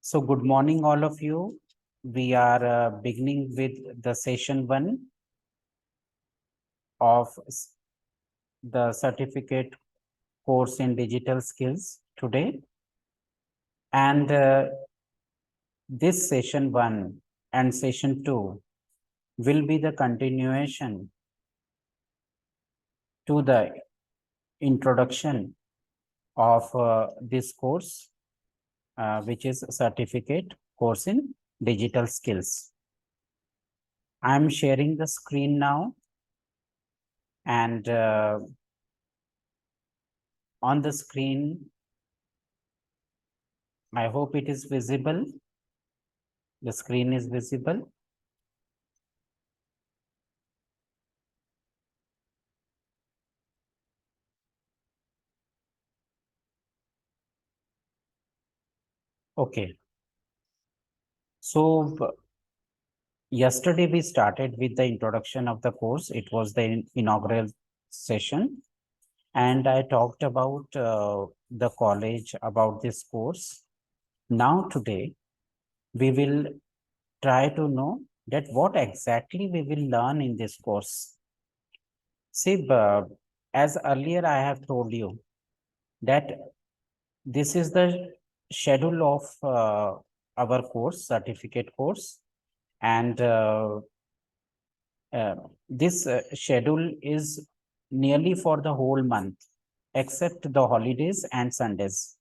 So good morning, all of you. We are beginning with the session 1 of the certificate course in digital skills today. And this session 1 and session 2 will be the continuation to the introduction of this course, which is certificate course in digital skills. I am sharing the screen now, and on the screen, I hope it is visible. The screen is visible. Okay. So yesterday we started with the introduction of the course. It was the inaugural session, and I talked about the college, about this course. Now today we will try to know that what exactly we will learn in this course. See, as earlier I have told you that this is the schedule of our course, certificate course, and this schedule is nearly for the whole month, except the holidays and Sundays.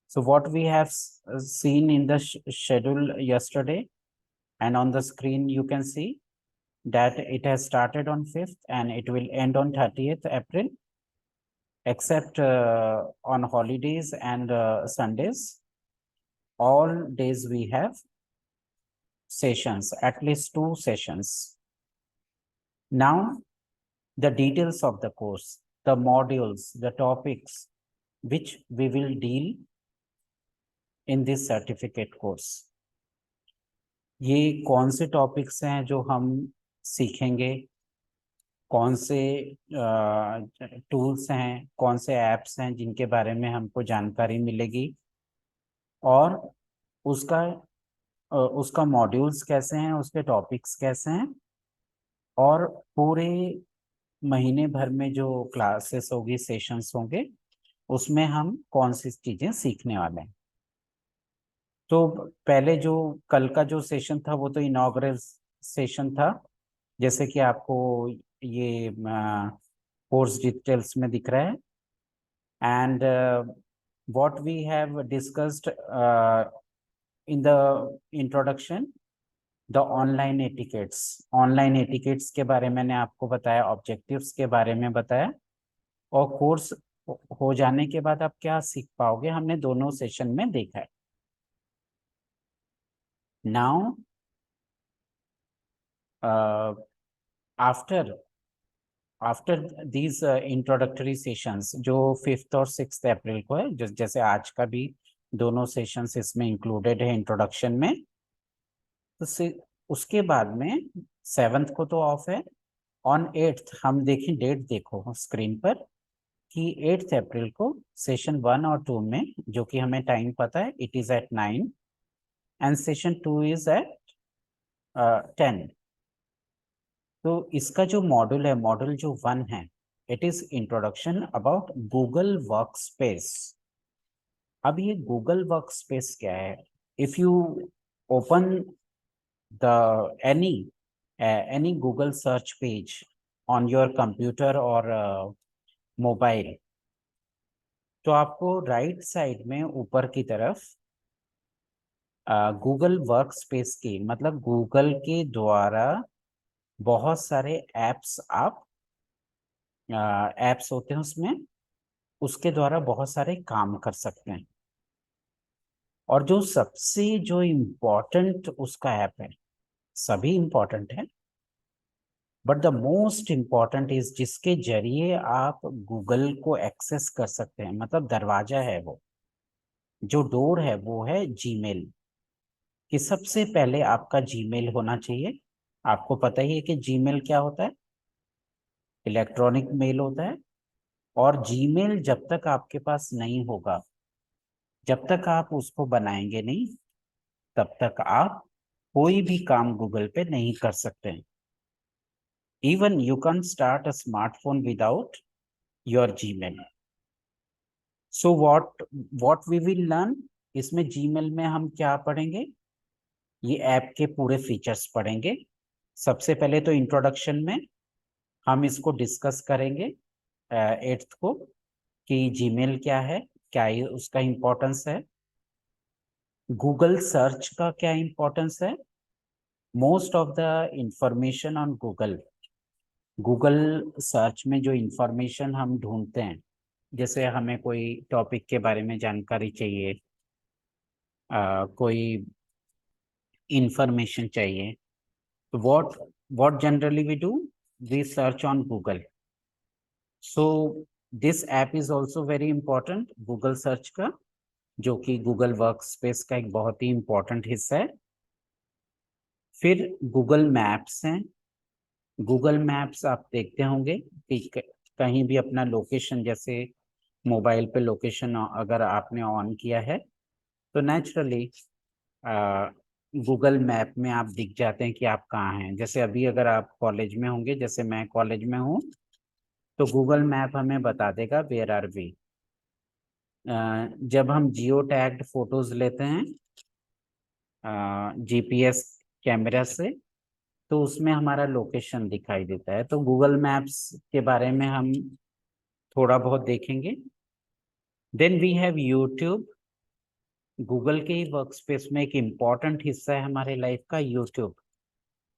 So what we have seen in the schedule yesterday, and on the screen you can see that it has started on 5th and it will end on 30th April, except on holidays and Sundays. All days we have sessions, at least 2 sessions. Now, the details of the course, the modules, the topics which we will deal in this certificate course. ये कौन से topics हैं जो हम सीखेंगे, कौन से tools हैं, कौन से ऐप्स हैं जिनके बारे में हमको जानकारी मिलेगी, और उसका मॉड्यूल्स कैसे हैं, उसके टॉपिक्स कैसे हैं, और पूरे महीने भर में जो क्लासेस होगी, सेशंस होंगे, उसमें हम कौन सी चीजें सीखने वाले हैं। तो पहले जो कल का जो सेशन था वो तो इनॉग्रल सेशन था, जैसे कि आपको ये कोर्स डिटेल्स में दिख रहा है। And what we have discussed in the introduction, the online etiquettes के बारे में मैंने आपको बताया, ऑब्जेक्टिव्स के बारे में बताया, और कोर्स हो जाने के बाद आप क्या सीख पाओगे हमने दोनों सेशन में देखा है। Now after these introductory sessions जो 5th और 6th अप्रैल को है, जैसे आज का भी दोनों सेशंस इसमें इंक्लूडेड है इंट्रोडक्शन में, तो उसके बाद में 7th को तो ऑफ है। ऑन 8th हम देखें, डेट देखो स्क्रीन पर, कि 8th अप्रैल को सेशन 1 और 2 में, जो कि हमें टाइम पता है, it is at 9 and session 2 is at 10। तो इसका जो मॉड्यूल है, मॉड्यूल जो 1 है, it is introduction about Google workspace. अब ये गूगल वर्कस्पेस क्या है? If you open the any Google search page on your computer और मोबाइल, तो आपको राइट साइड में ऊपर की तरफ गूगल वर्कस्पेस की, मतलब गूगल के द्वारा बहुत सारे एप्स होते हैं उसमें, उसके द्वारा बहुत सारे काम कर सकते हैं। और जो इम्पोर्टेंट उसका ऐप है, सभी इम्पोर्टेंट है, but the most important is जिसके जरिए आप गूगल को एक्सेस कर सकते हैं, मतलब दरवाजा है वो, जो डोर है वो है जीमेल। कि सबसे पहले आपका जीमेल होना चाहिए। आपको पता ही है कि जीमेल क्या होता है, इलेक्ट्रॉनिक मेल होता है। और जीमेल जब तक आपके पास नहीं होगा, जब तक आप उसको बनाएंगे नहीं तब तक आप कोई भी काम गूगल पे नहीं कर सकते। Even you can start a smartphone without your Gmail. So what we will learn, इसमें जीमेल में हम क्या पढ़ेंगे, ये ऐप के पूरे फीचर्स पढ़ेंगे। सबसे पहले तो इंट्रोडक्शन में हम इसको डिस्कस करेंगे 8th को, कि जीमेल क्या है, क्या ये उसका इम्पोर्टेंस है, गूगल सर्च का क्या इम्पोर्टेंस है। Most of the information on Google, Google search में जो इंफॉर्मेशन हम ढूंढते हैं, जैसे हमें कोई टॉपिक के बारे में जानकारी चाहिए, कोई इंफॉर्मेशन चाहिए, तो what generally we do, we search on Google. So this app is also very important, Google search का, जो कि गूगल वर्कस्पेस का एक बहुत ही इंपॉर्टेंट हिस्सा है। फिर गूगल मैप्स हैं। गूगल मैप्स आप देखते होंगे कि कहीं भी अपना लोकेशन, जैसे मोबाइल पे लोकेशन अगर आपने ऑन किया है तो नेचुरली गूगल मैप में आप दिख जाते हैं कि आप कहाँ हैं। जैसे अभी अगर आप कॉलेज में होंगे, जैसे मैं कॉलेज में हूँ, तो गूगल मैप हमें बता देगा वेयर आर वी। जब हम जियो टैग्ड फोटोज लेते हैं जीपीएस कैमरा से, तो उसमें हमारा लोकेशन दिखाई देता है। तो गूगल मैप्स के बारे में हम थोड़ा बहुत देखेंगे। Then we have YouTube. Google के ही वर्कस्पेस में एक इम्पॉर्टेंट हिस्सा है हमारे लाइफ का यूट्यूब।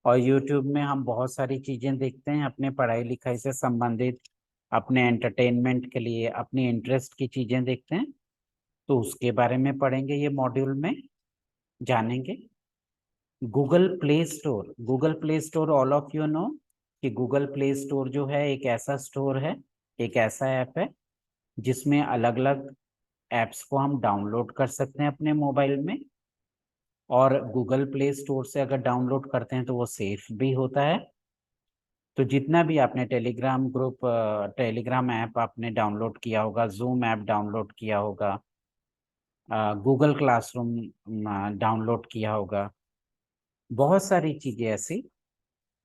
और यूट्यूब में हम बहुत सारी चीजें देखते हैं अपने पढ़ाई लिखाई से संबंधित, अपने एंटरटेनमेंट के लिए, अपनी इंटरेस्ट की चीजें देखते हैं। तो उसके बारे में पढ़ेंगे, ये मॉड्यूल में जानेंगे। Google play store, Google play store all of you no कि गूगल प्ले स्टोर जो है एक ऐसा स्टोर है, एक ऐसा ऐप है जिसमें अलग अलग एप्स को हम डाउनलोड कर सकते हैं अपने मोबाइल में। और गूगल प्ले स्टोर से अगर डाउनलोड करते हैं तो वो सेफ भी होता है। तो जितना भी आपने टेलीग्राम ग्रुप, टेलीग्राम ऐप आपने डाउनलोड किया होगा, जूम ऐप डाउनलोड किया होगा, गूगल क्लासरूम डाउनलोड किया होगा, बहुत सारी चीजें ऐसी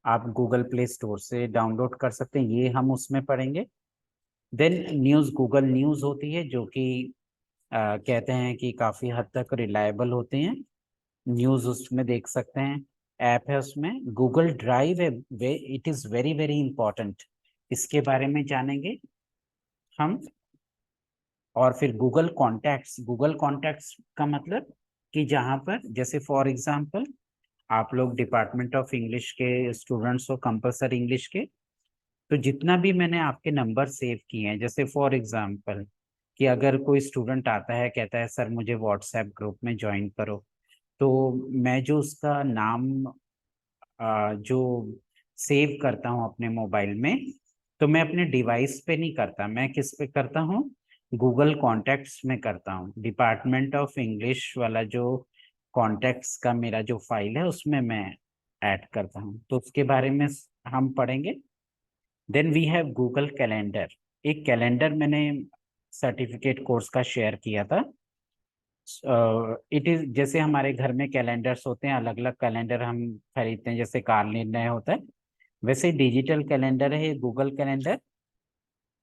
आप गूगल प्ले स्टोर से डाउनलोड कर सकते हैं, ये हम उसमें पढ़ेंगे। देन न्यूज़, गूगल न्यूज़ होती है जो कि कहते हैं कि काफ़ी हद तक रिलायबल होते हैं, न्यूज़ उसमें देख सकते हैं। ऐप है उसमें गूगल ड्राइव है, way it is very very important, इसके बारे में जानेंगे हम। और फिर गूगल कॉन्टैक्ट्स, गूगल कॉन्टैक्ट्स का मतलब कि जहाँ पर, जैसे फॉर एग्जांपल आप लोग डिपार्टमेंट ऑफ इंग्लिश के स्टूडेंट्स हो, कंपलसरी इंग्लिश के, तो जितना भी मैंने आपके नंबर सेव किए हैं, जैसे फॉर एग्जांपल कि अगर कोई स्टूडेंट आता है कहता है सर मुझे व्हाट्सएप ग्रुप में ज्वाइन करो, तो मैं जो उसका नाम जो सेव करता हूँ अपने मोबाइल में, तो मैं अपने डिवाइस पे नहीं करता, मैं किस पे करता हूँ, गूगल कॉन्टैक्ट्स में करता हूँ। डिपार्टमेंट ऑफ इंग्लिश वाला जो कॉन्टैक्ट्स का मेरा जो फाइल है उसमें मैं ऐड करता हूँ, तो उसके बारे में हम पढ़ेंगे। Then we have Google calendar. एक कैलेंडर मैंने सर्टिफिकेट कोर्स का शेयर किया था। इट इज, जैसे हमारे घर में कैलेंडर्स होते हैं, अलग अलग कैलेंडर हम खरीदते हैं, जैसे कार निर्णय होता है, वैसे डिजिटल कैलेंडर है Google calendar.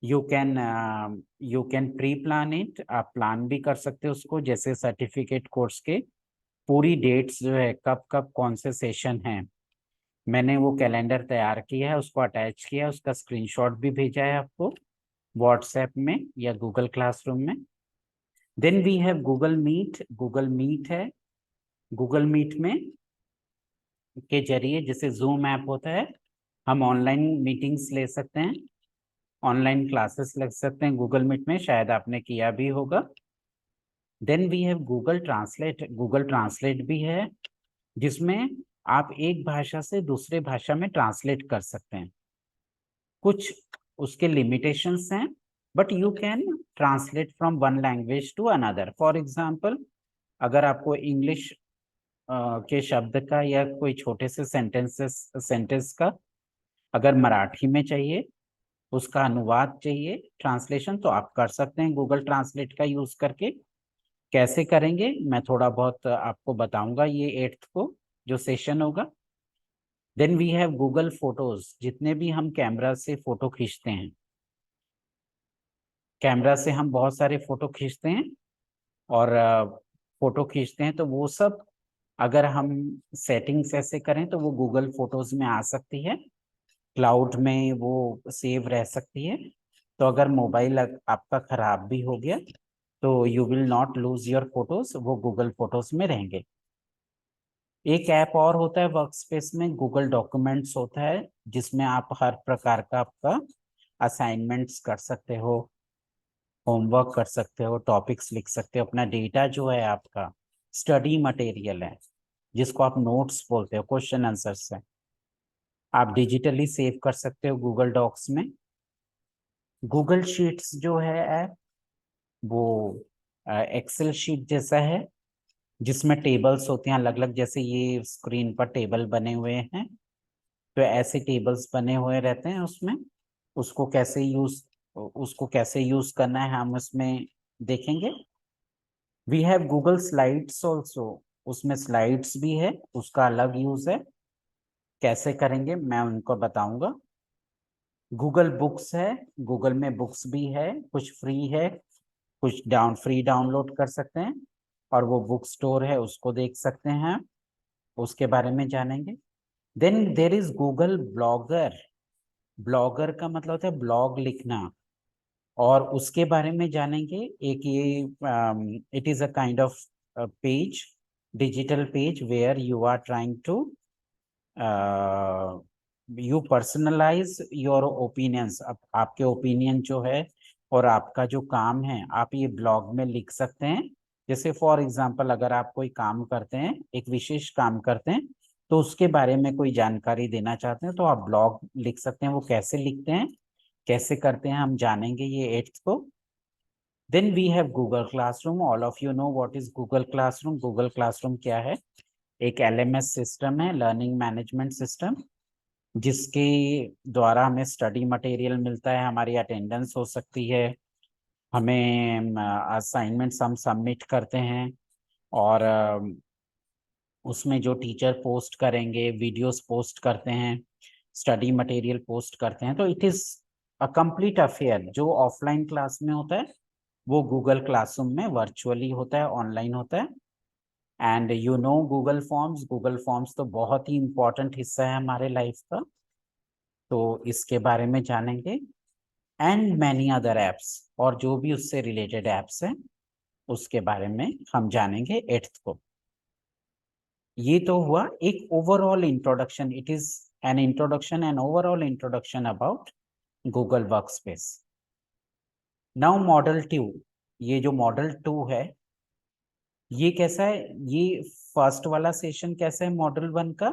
You can you can pre plan it, आप प्लान भी कर सकते हो उसको, जैसे सर्टिफिकेट कोर्स के पूरी डेट्स जो है, कब कब कौन से सेशन हैं, मैंने वो कैलेंडर तैयार किया है, उसको अटैच किया है, उसका स्क्रीनशॉट भी भेजा है आपको व्हाट्सएप में या गूगल क्लासरूम में। Then we have Google Meet. Google Meet है, गूगल मीट में के जरिए, जैसे जूम ऐप होता है, हम ऑनलाइन मीटिंग्स ले सकते हैं, ऑनलाइन क्लासेस लग सकते हैं गूगल मीट में, शायद आपने किया भी होगा। Then we have Google Translate. Google Translate भी है जिसमें आप एक भाषा से दूसरे भाषा में ट्रांसलेट कर सकते हैं। कुछ उसके लिमिटेशंस हैं, but you can translate from one language to another. For example, अगर आपको इंग्लिश के शब्द का या कोई छोटे से सेंटेंस का अगर मराठी में चाहिए, उसका अनुवाद चाहिए, ट्रांसलेशन, तो आप कर सकते हैं गूगल ट्रांसलेट का यूज करके। कैसे करेंगे मैं थोड़ा बहुत आपको बताऊंगा ये 8th को जो सेशन होगा। Then we have Google Photos, जितने भी हम कैमरा से फोटो खींचते हैं, कैमरा से हम बहुत सारे फोटो खींचते हैं और फोटो खींचते हैं, तो वो सब अगर हम सेटिंग्स ऐसे करें तो वो गूगल फोटोज में आ सकती है, क्लाउड में वो सेव रह सकती है। तो अगर मोबाइल आपका खराब भी हो गया तो you will not lose your photos, वो गूगल फोटोज में रहेंगे। एक ऐप और होता है वर्कस्पेस में, गूगल डॉक्यूमेंट्स होता है, जिसमें आप हर प्रकार का आपका असाइनमेंट्स कर सकते हो, होमवर्क कर सकते हो, टॉपिक्स लिख सकते हो। अपना डेटा जो है आपका स्टडी मटेरियल है, जिसको आप नोट्स बोलते हो, क्वेश्चन आंसर्स है, आप डिजिटली सेव कर सकते हो गूगल डॉक्स में। गूगल शीट्स जो है ऐप, वो एक्सेल शीट जैसा है, जिसमें टेबल्स होते हैं अलग अलग, जैसे ये स्क्रीन पर टेबल बने हुए हैं, तो ऐसे टेबल्स बने हुए रहते हैं उसमें। उसको कैसे यूज उसको कैसे यूज करना है हम उसमें देखेंगे। We have Google Slides also, उसमें स्लाइड्स भी है, उसका अलग यूज है, कैसे करेंगे मैं उनको बताऊंगा। गूगल बुक्स है, गूगल में बुक्स भी है, कुछ फ्री है, कुछ फ्री डाउनलोड कर सकते हैं, और वो बुक स्टोर है उसको देख सकते हैं, उसके बारे में जानेंगे। Then there is Google blogger. Blogger का मतलब होता है ब्लॉग लिखना, और उसके बारे में जानेंगे। एक ये it is a kind of page, digital page where you are trying to you personalize your opinions. आपके ओपिनियन जो है और आपका जो काम है, आप ये ब्लॉग में लिख सकते हैं। जैसे फॉर एग्जांपल अगर आप कोई काम करते हैं, एक विशेष काम करते हैं, तो उसके बारे में कोई जानकारी देना चाहते हैं, तो आप ब्लॉग लिख सकते हैं। वो कैसे लिखते हैं, कैसे करते हैं, हम जानेंगे ये 8th को। Then we have Google classroom. All of you know what is Google classroom. Google classroom क्या है? एक LMS सिस्टम है, लर्निंग मैनेजमेंट सिस्टम, जिसके द्वारा हमें स्टडी मटेरियल मिलता है, हमारी अटेंडेंस हो सकती है, हमें असाइनमेंट्स हम सबमिट करते हैं, और उसमें जो टीचर पोस्ट करेंगे, वीडियोस पोस्ट करते हैं, स्टडी मटेरियल पोस्ट करते हैं। तो it is a complete affair. जो ऑफलाइन क्लास में होता है वो गूगल क्लासरूम में वर्चुअली होता है, ऑनलाइन होता है। And you know Google forms. Google forms तो बहुत ही इंपॉर्टेंट हिस्सा है हमारे लाइफ का, तो इसके बारे में जानेंगे। एंड मैनी अदर एप्स, और जो भी उससे रिलेटेड एप्स हैं उसके बारे में हम जानेंगे 8th को। ये तो हुआ एक overall introduction. It is an introduction, an overall introduction about Google workspace. Now model 2। ये जो मॉडल 2 है, ये कैसा है? ये फर्स्ट वाला सेशन कैसा है मॉडल 1 का?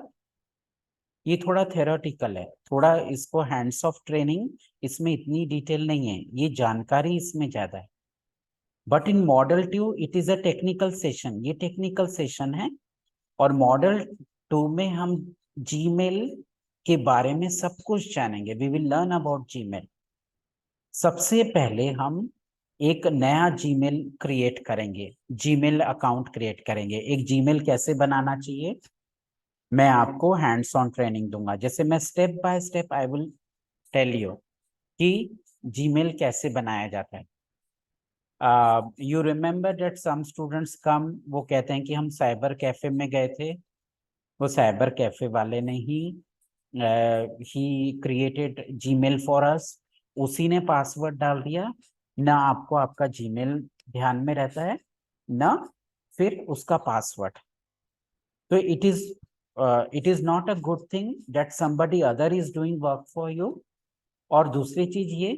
ये थोड़ा थेरोटिकल है, थोड़ा इसको हैंड्स ऑफ ट्रेनिंग, इसमें इतनी डिटेल नहीं है, ये जानकारी इसमें ज्यादा है। But in model 2 it is a technical session, ये टेक्निकल सेशन है। और मॉडल 2 में हम जीमेल के बारे में सब कुछ जानेंगे। We will learn about Gmail. सबसे पहले हम एक नया जीमेल क्रिएट करेंगे, जीमेल अकाउंट क्रिएट करेंगे। एक जीमेल कैसे बनाना चाहिए मैं आपको हैंड्स ऑन ट्रेनिंग दूंगा। जैसे मैं step by step I will tell you कि जीमेल कैसे बनाया जाता है। You remember that some students come, वो कहते हैं कि हम साइबर कैफे में गए थे। वो साइबर कैफे वाले ने he created Gmail for us, उसी ने पासवर्ड डाल दिया। ना आपको आपका जीमेल ध्यान में रहता है, ना फिर उसका पासवर्ड। तो it is not a good thing that somebody other is doing work for you. और दूसरी चीज ये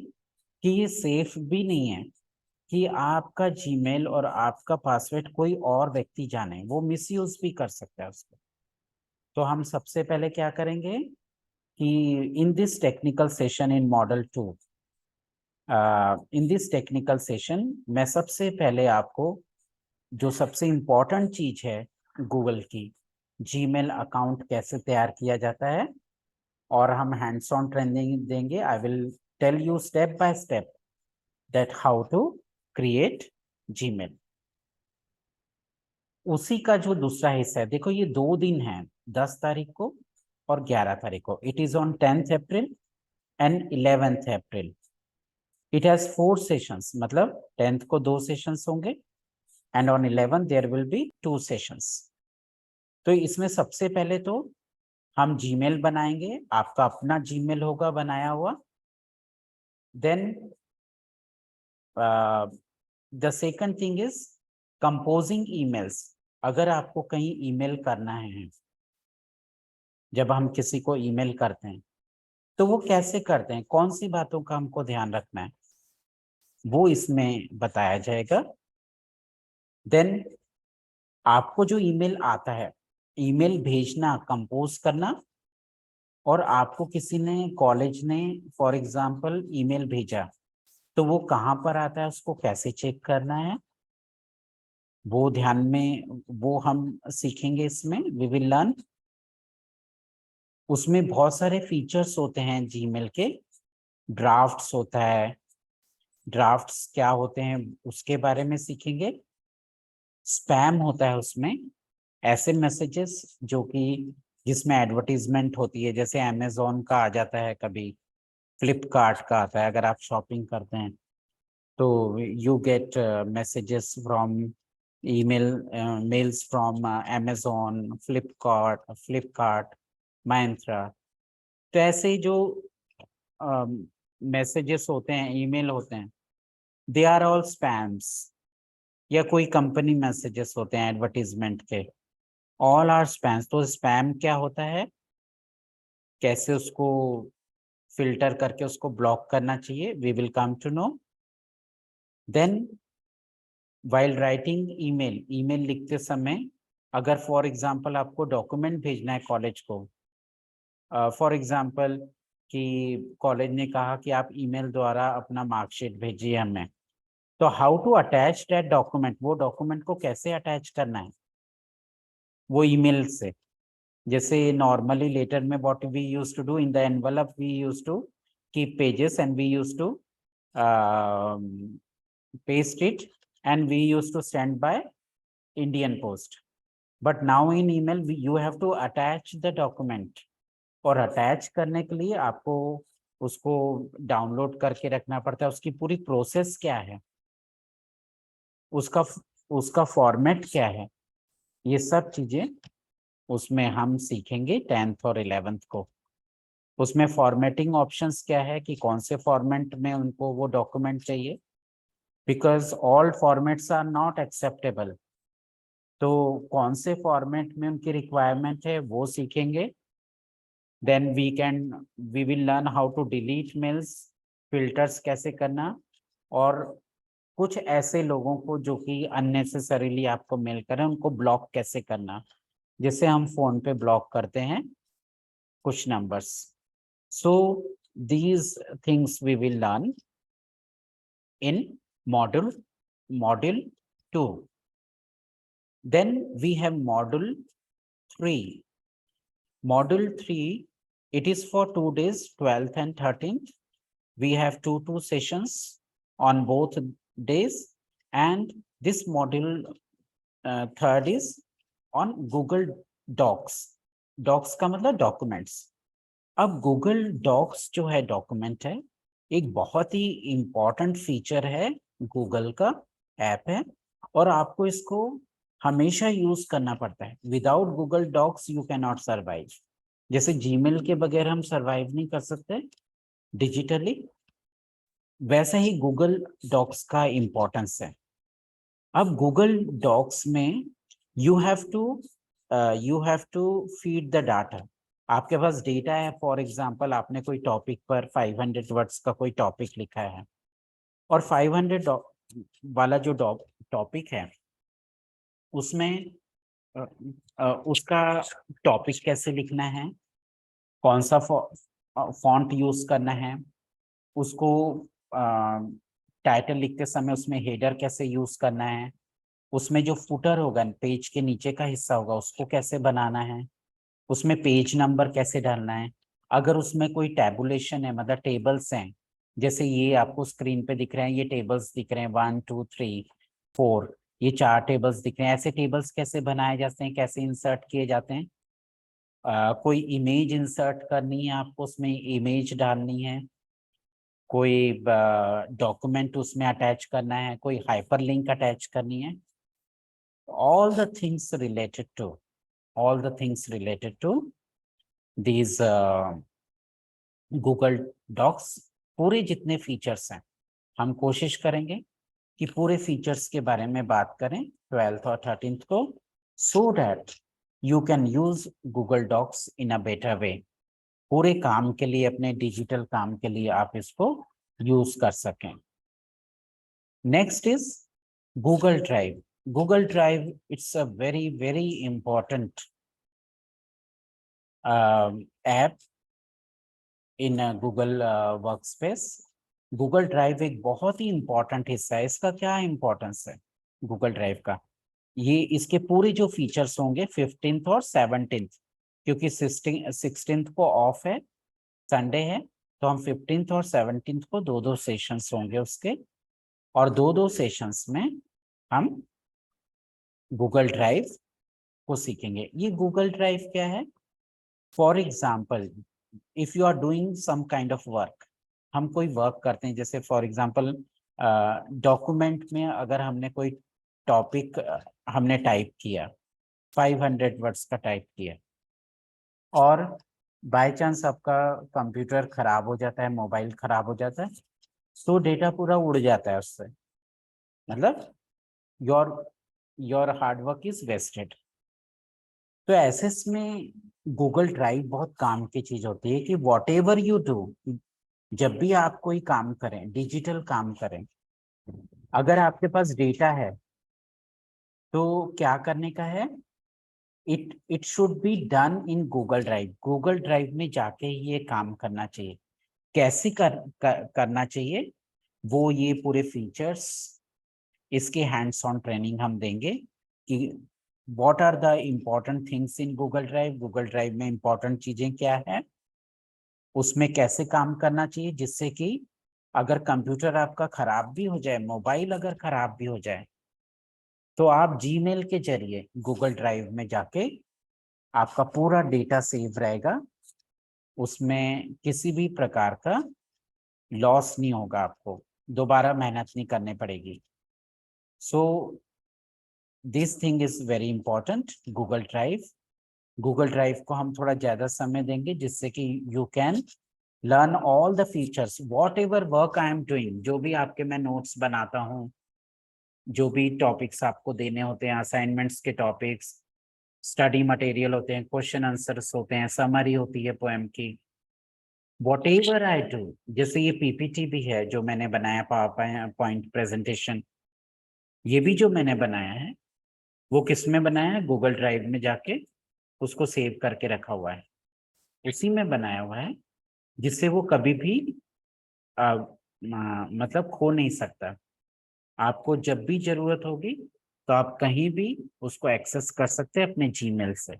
कि ये सेफ भी नहीं है कि आपका जीमेल और आपका पासवर्ड कोई और व्यक्ति जाने, वो मिसयूज भी कर सकता है उसको। तो हम सबसे पहले क्या करेंगे कि in this technical session in model 2, in this technical session मैं सबसे पहले आपको जो सबसे इम्पोर्टेंट चीज है गूगल की, जीमेल अकाउंट कैसे तैयार किया जाता है, और हम हैंड्स ऑन ट्रेनिंग देंगे। I will tell you step by step that how to create Gmail. उसी का जो दूसरा हिस्सा है, देखो ये 2 दिन है, 10 तारीख को और 11 तारीख को। It is on 10th April and 11th April. It has 4 sessions, मतलब 10th को 2 सेशंस होंगे and on 11th there will be 2 sessions. तो इसमें सबसे पहले तो हम जीमेल बनाएंगे, आपका अपना जीमेल होगा बनाया हुआ। Then the second thing is composing emails. अगर आपको कहीं ईमेल करना है, जब हम किसी को ईमेल करते हैं तो वो कैसे करते हैं, कौन सी बातों का हमको ध्यान रखना है, वो इसमें बताया जाएगा। देन आपको जो ईमेल आता है, ईमेल भेजना, कंपोज करना, और आपको किसी ने, कॉलेज ने फॉर एग्जांपल ईमेल भेजा तो वो कहाँ पर आता है, उसको कैसे चेक करना है, वो ध्यान में, वो हम सीखेंगे इसमें, वी विल लर्न। उसमें बहुत सारे फीचर्स होते हैं जीमेल के। ड्राफ्ट्स होता है, ड्राफ्ट्स क्या होते हैं उसके बारे में सीखेंगे। स्पैम होता है उसमें, ऐसे मैसेजेस जो कि जिसमें एडवर्टीजमेंट होती है, जैसे अमेजोन का आ जाता है, कभी फ्लिपकार्ट का आता है। अगर आप शॉपिंग करते हैं तो you get messages from email, mails from Amazon, Flipkart, Myntra. तो ऐसे जो मैसेजेस होते हैं, ईमेल होते हैं, दे आर ऑल स्पैम्स। या कोई कंपनी मैसेजेस होते हैं एडवर्टीजमेंट के, ऑल आर स्पैम्स। तो स्पैम क्या होता है, कैसे उसको फिल्टर करके उसको ब्लॉक करना चाहिए, we will come to know. Then while writing email, email लिखते समय अगर फॉर एग्जांपल आपको डॉक्यूमेंट भेजना है कॉलेज को, फॉर एग्जांपल कि कॉलेज ने कहा कि आप ईमेल द्वारा अपना मार्कशीट भेजिए हमें, तो how to attach that document, वो डॉक्यूमेंट को कैसे अटैच करना है वो ईमेल से। जैसे नॉर्मली लेटर में what we use to do in the envelope, we use to keep pages and we use to paste it and we used to send by Indian Post. But now in email you have to attach the document, और attach करने के लिए आपको उसको download करके रखना पड़ता है। उसकी पूरी प्रोसेस क्या है, उसका उसका फॉर्मेट क्या है, ये सब चीजें उसमें हम सीखेंगे 10th और 11th को। उसमें फॉर्मेटिंग ऑप्शंस क्या है, कि कौन से फॉर्मेट में उनको वो डॉक्यूमेंट चाहिए, because all formats are not acceptable. तो कौन से फॉर्मेट में उनकी रिक्वायरमेंट है वो सीखेंगे। Then we will learn how to delete mails, filters कैसे करना, और कुछ ऐसे लोगों को जो कि अननेसेसरीली आपको मेल करें उनको ब्लॉक कैसे करना, जैसे हम फोन पे ब्लॉक करते हैं कुछ numbers. So these things we will learn in module 2. Then we have module 3. Module 3, it is for 2 days, 12th and 13th. We have two sessions on both days, and this module third is on Google Docs. Docs का मतलब documents. अब Google docs जो है document है, एक बहुत ही important feature है, गूगल का ऐप है, और आपको इसको हमेशा यूज करना पड़ता है। Without Google docs you can not survive. जैसे जीमेल के बगैर हम सर्वाइव नहीं कर सकते डिजिटली, वैसे ही गूगल डॉक्स का इम्पोर्टेंस है। अब गूगल डॉक्स में you have to feed the data. आपके पास डेटा है, फॉर एग्जांपल आपने कोई टॉपिक पर 500 वर्ड्स का कोई टॉपिक लिखा है, और 500 वाला जो टॉपिक है उसमें उसका टॉपिक कैसे लिखना है, कौन सा फॉन्ट यूज करना है, उसको टाइटल लिखते समय उसमें हेडर कैसे यूज करना है, उसमें जो फुटर होगा, पेज के नीचे का हिस्सा होगा, उसको कैसे बनाना है, उसमें पेज नंबर कैसे डालना है। अगर उसमें कोई टैबुलेशन है, मतलब टेबल्स हैं, जैसे ये आपको स्क्रीन पे दिख रहे हैं, ये टेबल्स दिख रहे हैं 1 2 3 4, ये 4 टेबल्स दिख रहे हैं। ऐसे टेबल्स कैसे बनाए जाते हैं, कैसे इंसर्ट किए जाते हैं? कोई इमेज इंसर्ट करनी है आपको, उसमें इमेज डालनी है, कोई डॉक्यूमेंट उसमें अटैच करना है, कोई हाइपरलिंक अटैच करनी है, all the things related to these Google docs, पूरे जितने फीचर्स हैं हम कोशिश करेंगे कि पूरे फीचर्स के बारे में बात करें 12th और 13th को, so that you can use Google docs in a better way. पूरे काम के लिए, अपने डिजिटल काम के लिए आप इसको यूज कर सकें। Next is Google drive. Google drive it's a very very important app in Google workspace. Google drive एक बहुत ही इंपॉर्टेंट हिस्सा है। इसका क्या इंपॉर्टेंस है गूगल ड्राइव का? ये इसके पूरे जो फीचर्स होंगे 15th और 17th, क्योंकि 16th को ऑफ है, संडे है, तो हम 15th और 17th को 2-2 सेशंस होंगे उसके, और 2-2 सेशंस में हम गूगल ड्राइव को सीखेंगे। ये गूगल ड्राइव क्या है? For example, if you are doing some kind of work, हम कोई वर्क करते हैं, जैसे फॉर एग्जाम्पल डॉक्यूमेंट में अगर हमने कोई टॉपिक हमने टाइप किया, 500 वर्ड्स का टाइप किया, और बाय चांस आपका कंप्यूटर खराब हो जाता है, मोबाइल खराब हो जाता है, तो डेटा पूरा उड़ जाता है उससे, मतलब your your hard work is wasted. तो ऐसे में गूगल ड्राइव बहुत काम की चीज होती है कि वॉट एवर यू डू, जब भी आप कोई काम करें, डिजिटल काम करें, अगर आपके पास डेटा है तो क्या करने का है? It should be done in Google drive. Google drive में जाके ही ये काम करना चाहिए। कैसे करना चाहिए वो, ये पूरे फीचर्स, इसके हैंड्स ऑन ट्रेनिंग हम देंगे कि what are the important things in Google drive, Google drive में इम्पोर्टेंट चीजें क्या है, उसमें कैसे काम करना चाहिए, जिससे कि अगर कंप्यूटर आपका खराब भी हो जाए, मोबाइल अगर खराब भी हो जाए, तो आप जीमेल के जरिए गूगल ड्राइव में जाके आपका पूरा डेटा सेव रहेगा, उसमें किसी भी प्रकार का लॉस नहीं होगा, आपको दोबारा मेहनत नहीं करनी पड़ेगी। So this thing is very important, Google drive. Google drive को हम थोड़ा ज्यादा समय देंगे, जिससे कि you can learn all the features, what ever work I am doing, जो भी आपके मैं नोट्स बनाता हूँ, जो भी टॉपिक्स आपको देने होते हैं, असाइनमेंट्स के टॉपिक्स, स्टडी मटेरियल होते हैं, क्वेश्चन आंसर्स होते हैं, समरी होती है पोएम की, वॉट एवर आई डू, जैसे ये पीपीटी भी है जो मैंने बनाया, पावर पॉइंट प्रेजेंटेशन, ये भी जो मैंने बनाया है वो किस में बनाया है? गूगल ड्राइव में जाके उसको सेव करके रखा हुआ है, उसी में बनाया हुआ है, जिससे वो कभी भी मतलब खो नहीं सकता। आपको जब भी जरूरत होगी तो आप कहीं भी उसको एक्सेस कर सकते हैं अपने जीमेल से।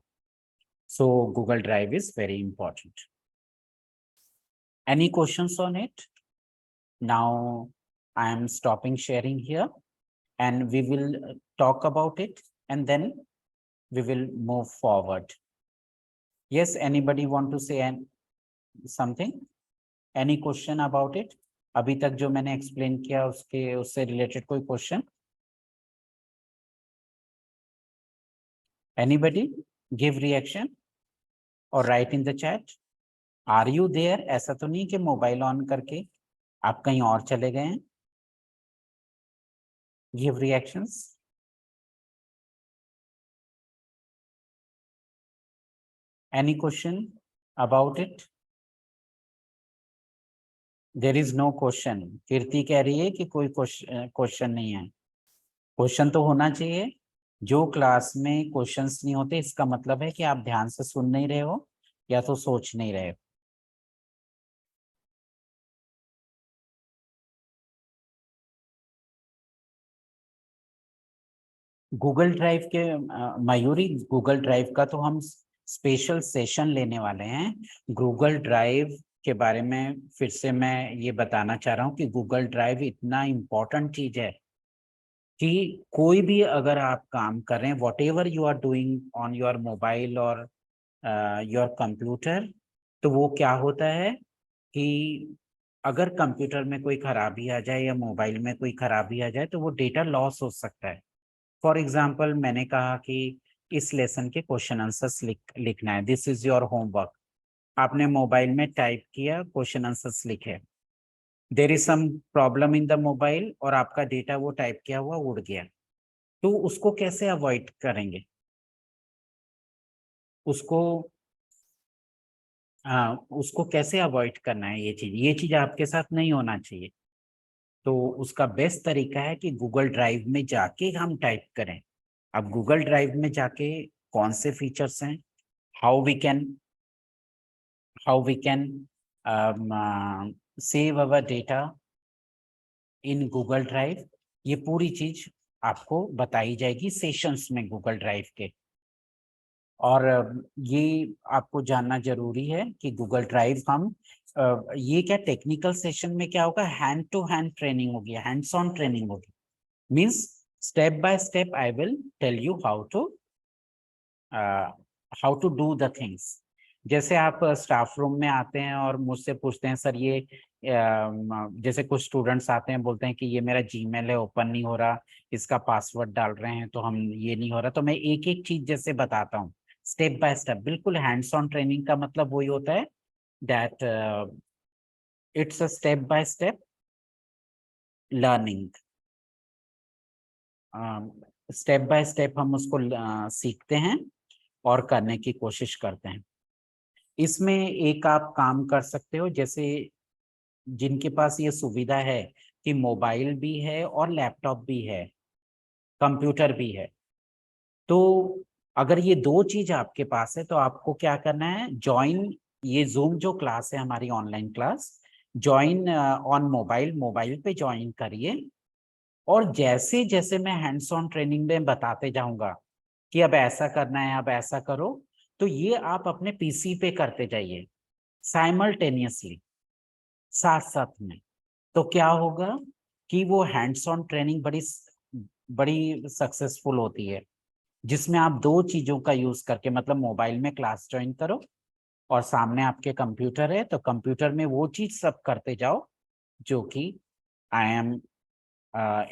सो Google drive is very important. Any questions on it? Now I am stopping sharing here and we will talk about it, and then we will move forward. Yes, anybody want to say something? Any question about it? अभी तक जो मैंने explain किया उससे related कोई question? Anybody give reaction or write in the chat? Are you there? ऐसा तो नहीं कि मोबाइल ऑन करके आप कहीं और चले गए हैं? Give reactions. Any question about it? There is no question. कीर्ति कह रही है कि कोई क्वेश्चन नहीं है। क्वेश्चन तो होना चाहिए। जो क्लास में क्वेश्चंस नहीं होते, इसका मतलब है कि आप ध्यान से सुन नहीं रहे हो या तो सोच नहीं रहे हो। गूगल ड्राइव के मयूरी, गूगल ड्राइव का तो हम स्पेशल सेशन लेने वाले हैं। गूगल ड्राइव के बारे में फिर से मैं ये बताना चाह रहा हूँ कि गूगल ड्राइव इतना इम्पोर्टेंट चीज है कि कोई भी अगर आप काम कर रहे हैं, whatever you are doing on your mobile और योर कंप्यूटर, तो वो क्या होता है कि अगर कंप्यूटर में कोई खराबी आ जाए या मोबाइल में कोई खराबी आ जाए तो वो डेटा लॉस हो सकता है। फॉर एग्जाम्पल, मैंने कहा कि इस लेसन के क्वेश्चन आंसर्स लिखना है, दिस इज योर होमवर्क। आपने मोबाइल में टाइप किया, क्वेश्चन आंसर्स लिखे, there is some problem in the mobile और आपका डेटा वो टाइप किया हुआ उड़ गया, तो उसको कैसे अवॉइड करेंगे? उसको उसको कैसे अवॉइड करना है? ये चीज आपके साथ नहीं होना चाहिए। तो उसका बेस्ट तरीका है कि गूगल ड्राइव में जाके हम टाइप करें। अब गूगल ड्राइव में जाके कौन से फीचर्स हैं, how we can how we can save our data in Google drive, ये पूरी चीज आपको बताई जाएगी सेशंस में गूगल ड्राइव के। और ये आपको जानना जरूरी है कि गूगल ड्राइव हम ये क्या टेक्निकल सेशन में क्या होगा, हैंड टू हैंड ट्रेनिंग होगी, हैंड्स ऑन ट्रेनिंग होगी। Means step by step I will tell you how to do the things. जैसे आप स्टाफ रूम में आते हैं और मुझसे पूछते हैं, सर ये जैसे कुछ स्टूडेंट्स आते हैं बोलते हैं कि ये मेरा जीमेल है, ओपन नहीं हो रहा, इसका पासवर्ड डाल रहे हैं तो हम ये नहीं हो रहा, तो मैं एक एक चीज जैसे बताता हूँ स्टेप बाय स्टेप। बिल्कुल हैंड्स ऑन ट्रेनिंग का मतलब वही होता है, that it's a step by step learning. Step by step हम उसको सीखते हैं और करने की कोशिश करते हैं। इसमें एक आप काम कर सकते हो, जैसे जिनके पास ये सुविधा है कि मोबाइल भी है और लैपटॉप भी है, कंप्यूटर भी है, तो अगर ये दो चीज आपके पास है तो आपको क्या करना है, ज्वाइन ये जूम जो क्लास है हमारी online class, join on mobile, mobile पे ज्वाइन करिए। और जैसे जैसे मैं हैंड्स ऑन ट्रेनिंग में बताते जाऊंगा कि अब ऐसा करना है, अब ऐसा करो, तो ये आप अपने पीसी पे करते जाइए साइमल्टेनियसली, साथ साथ में। तो क्या होगा कि वो हैंड्स ऑन ट्रेनिंग बड़ी बड़ी सक्सेसफुल होती है, जिसमें आप दो चीजों का यूज करके, मतलब मोबाइल में क्लास ज्वाइन करो और सामने आपके कंप्यूटर है, तो कंप्यूटर में वो चीज सब करते जाओ जो कि आई एम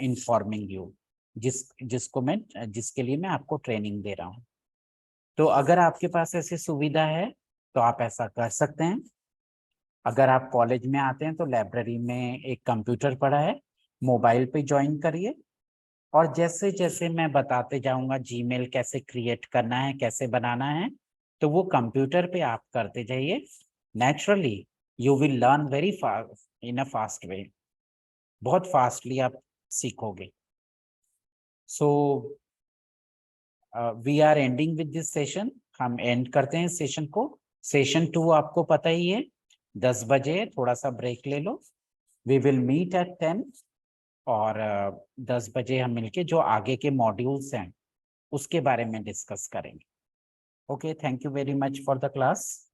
इन्फॉर्मिंग यू, जिसके लिए मैं आपको ट्रेनिंग दे रहा हूँ। तो अगर आपके पास ऐसी सुविधा है तो आप ऐसा कर सकते हैं। अगर आप कॉलेज में आते हैं तो लाइब्रेरी में एक कंप्यूटर पड़ा है, मोबाइल पे ज्वाइन करिए। और जैसे जैसे मैं बताते जाऊंगा जीमेल कैसे क्रिएट करना है, कैसे बनाना है, तो वो कंप्यूटर पे आप करते जाइए। Naturally you will learn very fast, in a fast way, बहुत फास्टली आप सीखोगे। So we are ending with this session, हम एंड करते हैं सेशन को। सेशन 2 आपको पता ही है, 10 बजे, थोड़ा सा ब्रेक ले लो। वी विल मीट एट 10, और 10 बजे हम मिलके जो आगे के मॉड्यूल्स हैं उसके बारे में डिस्कस करेंगे। Okay, thank you very much for the class.